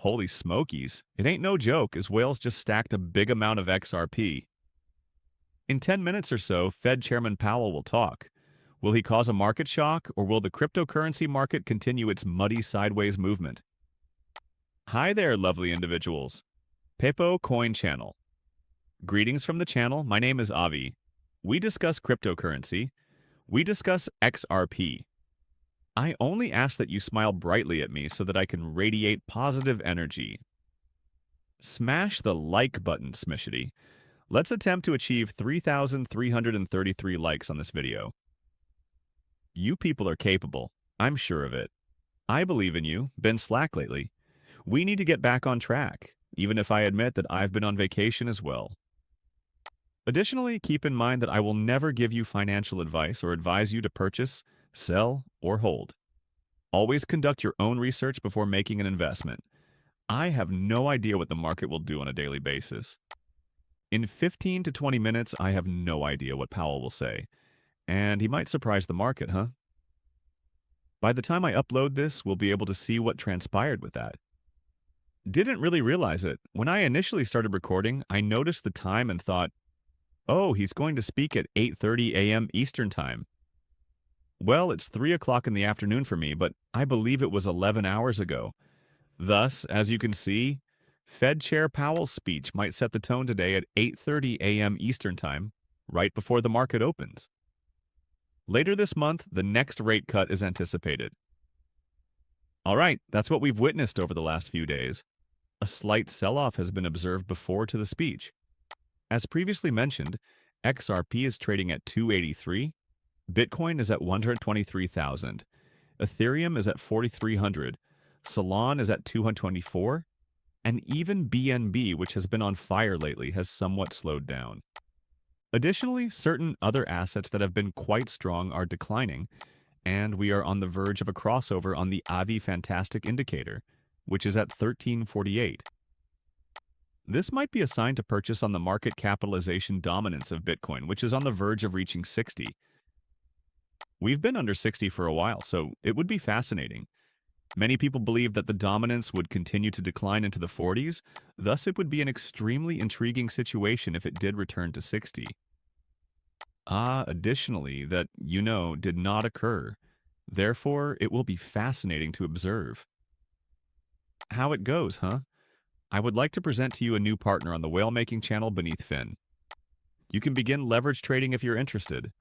Holy smokies, it ain't no joke as whales just stacked a big amount of XRP. In 10 minutes or so, Fed Chairman Powell will talk. Will he cause a market shock, or will the cryptocurrency market continue its muddy sideways movement? Hi there, lovely individuals. Pepo Coin Channel. Greetings from the channel. My name is Avi. We discuss cryptocurrency. We discuss XRP. I only ask that you smile brightly at me so that I can radiate positive energy. Smash the like button, Smishity. Let's attempt to achieve 3,333 likes on this video. You people are capable. I'm sure of it. I believe in you. Been slack lately. We need to get back on track, even if I admit that I've been on vacation as well. Additionally, keep in mind that I will never give you financial advice or advise you to purchase, sell, or hold. Always conduct your own research before making an investment. I have no idea what the market will do on a daily basis. In 15 to 20 minutes, I have no idea what Powell will say. And he might surprise the market, huh? By the time I upload this, we'll be able to see what transpired with that. Didn't really realize it. When I initially started recording, I noticed the time and thought, oh, he's going to speak at 8:30 a.m. Eastern Time. Well, it's 3 o'clock in the afternoon for me, but I believe it was 11 hours ago. Thus, as you can see, Fed Chair Powell's speech might set the tone today at 8:30 a.m. Eastern Time, right before the market opens. Later this month, the next rate cut is anticipated. All right, that's what we've witnessed over the last few days. A slight sell-off has been observed before to the speech. As previously mentioned, XRP is trading at 283, Bitcoin is at 123,000, Ethereum is at 4,300, Solana is at 224, and even BNB, which has been on fire lately, has somewhat slowed down. Additionally, certain other assets that have been quite strong are declining, and we are on the verge of a crossover on the AVI Fantastic Indicator, which is at 1348. This might be a sign to purchase on the market capitalization dominance of Bitcoin, which is on the verge of reaching 60. We've been under 60 for a while, so it would be fascinating. Many people believe that the dominance would continue to decline into the 40s, thus it would be an extremely intriguing situation if it did return to 60. Additionally, that, did not occur. Therefore, it will be fascinating to observe. How it goes, huh? I would like to present to you a new partner on the whale-making channel beneath Fin. You can begin leverage trading if you're interested.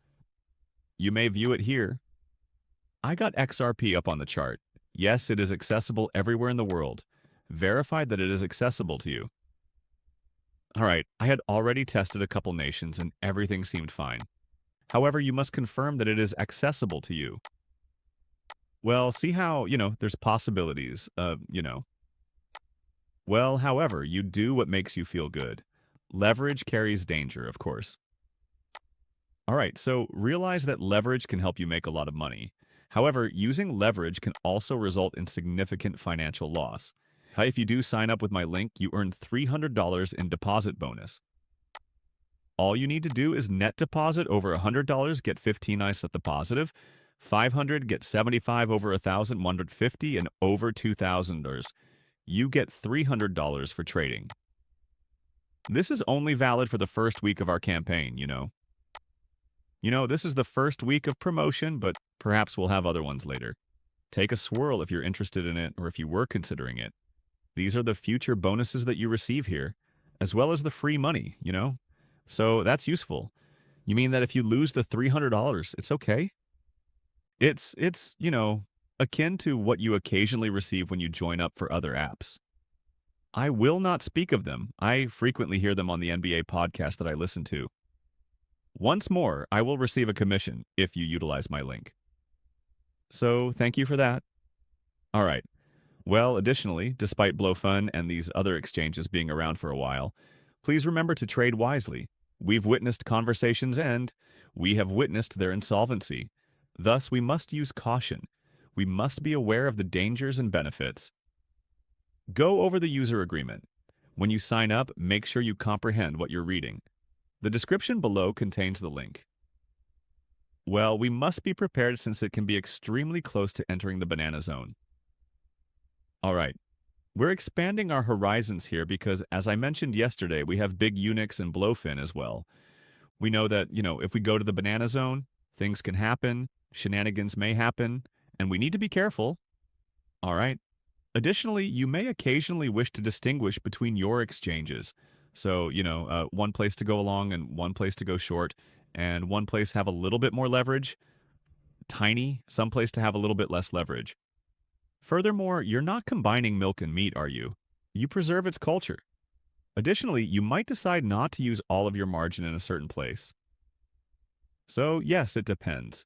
You may view it here. I got XRP up on the chart. Yes, it is accessible everywhere in the world. Verified that it is accessible to you. Alright, I had already tested a couple nations and everything seemed fine. However, you must confirm that it is accessible to you. Well, see how, there's possibilities, Well, however, you do what makes you feel good. Leverage carries danger, of course. Alright, so realize that leverage can help you make a lot of money. However, using leverage can also result in significant financial loss. If you do sign up with my link, you earn $300 in deposit bonus. All you need to do is net deposit over $100, get 15 nice at the positive, 500, get 75 over 1,000, 150, and over $2,000. You get $300 for trading. This is only valid for the first week of our campaign, this is the first week of promotion, but perhaps we'll have other ones later. Take a swirl if you're interested in it or if you were considering it. These are the future bonuses that you receive here, as well as the free money, So that's useful. You mean that if you lose the $300, it's okay? It's akin to what you occasionally receive when you join up for other apps. I will not speak of them. I frequently hear them on the NBA podcast that I listen to. Once more, I will receive a commission if you utilize my link. So thank you for that. All right. Well, additionally, despite BlowFun and these other exchanges being around for a while, please remember to trade wisely. We've witnessed conversations end. We have witnessed their insolvency. Thus, we must use caution. We must be aware of the dangers and benefits. Go over the user agreement. When you sign up, make sure you comprehend what you're reading. The description below contains the link. Well, we must be prepared since it can be extremely close to entering the banana zone. All right. We're expanding our horizons here because, as I mentioned yesterday, we have big Unix and Blowfin as well. We know that, if we go to the banana zone, things can happen, shenanigans may happen, and we need to be careful. All right. Additionally, you may occasionally wish to distinguish between your exchanges. So, one place to go along and one place to go short, and one place have a little bit more leverage, tiny, some place to have a little bit less leverage. Furthermore, you're not combining milk and meat, are you? You preserve its culture. Additionally, you might decide not to use all of your margin in a certain place. So, yes, it depends.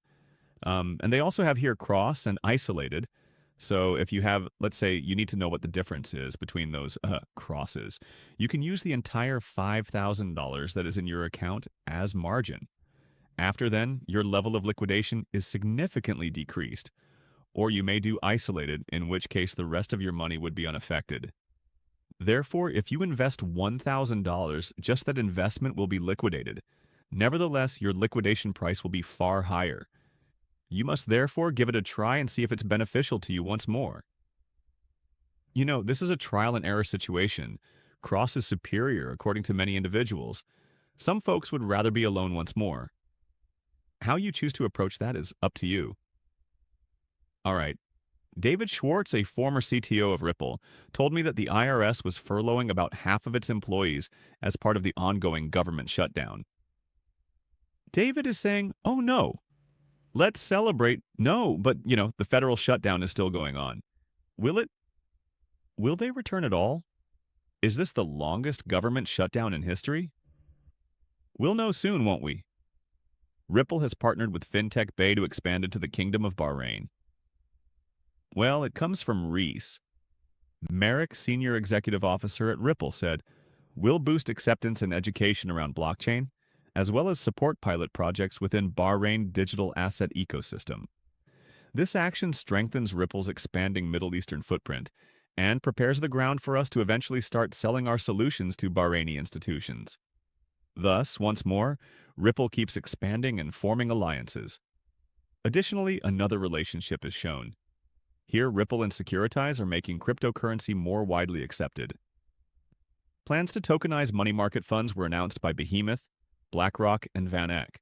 And they also have here cross and isolated. So if you have, let's say, you need to know what the difference is between those crosses, you can use the entire $5,000 that is in your account as margin. After then, your level of liquidation is significantly decreased. Or you may do isolated, in which case the rest of your money would be unaffected. Therefore, if you invest $1,000, just that investment will be liquidated. Nevertheless, your liquidation price will be far higher. You must therefore give it a try and see if it's beneficial to you once more. This is a trial and error situation. Cross is superior according to many individuals. Some folks would rather be alone once more. How you choose to approach that is up to you. All right. David Schwartz, a former CTO of Ripple, told me that the IRS was furloughing about half of its employees as part of the ongoing government shutdown. David is saying, oh no, let's celebrate. No, but, the federal shutdown is still going on. Will it? Will they return at all? Is this the longest government shutdown in history? We'll know soon, won't we? Ripple has partnered with FinTech Bay to expand into the Kingdom of Bahrain. Well, it comes from Reese. Merrick, Senior Executive Officer at Ripple, said, we'll boost acceptance and education around blockchain, as well as support pilot projects within Bahrain digital asset ecosystem. This action strengthens Ripple's expanding Middle Eastern footprint and prepares the ground for us to eventually start selling our solutions to Bahraini institutions. Thus, once more, Ripple keeps expanding and forming alliances. Additionally, another relationship is shown. Here, Ripple and Securitize are making cryptocurrency more widely accepted. Plans to tokenize money market funds were announced by Behemoth, BlackRock, and Van Eck.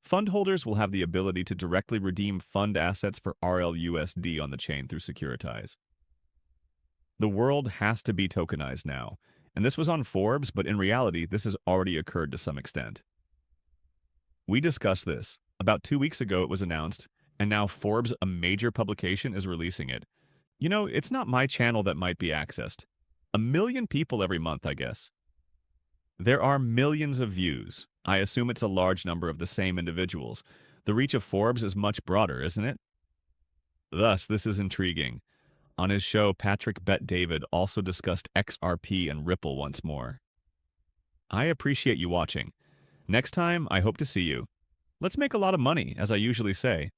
Fund holders will have the ability to directly redeem fund assets for RLUSD on the chain through Securitize. The world has to be tokenized now, and this was on Forbes, but in reality, this has already occurred to some extent. We discussed this. About 2 weeks ago, it was announced, and now Forbes, a major publication, is releasing it. It's not my channel that might be accessed. 1 million people every month, I guess. There are millions of views. I assume it's a large number of the same individuals. The reach of Forbes is much broader, isn't it? Thus, this is intriguing. On his show, Patrick Bet-David also discussed XRP and Ripple once more. I appreciate you watching. Next time, I hope to see you. Let's make a lot of money, as I usually say.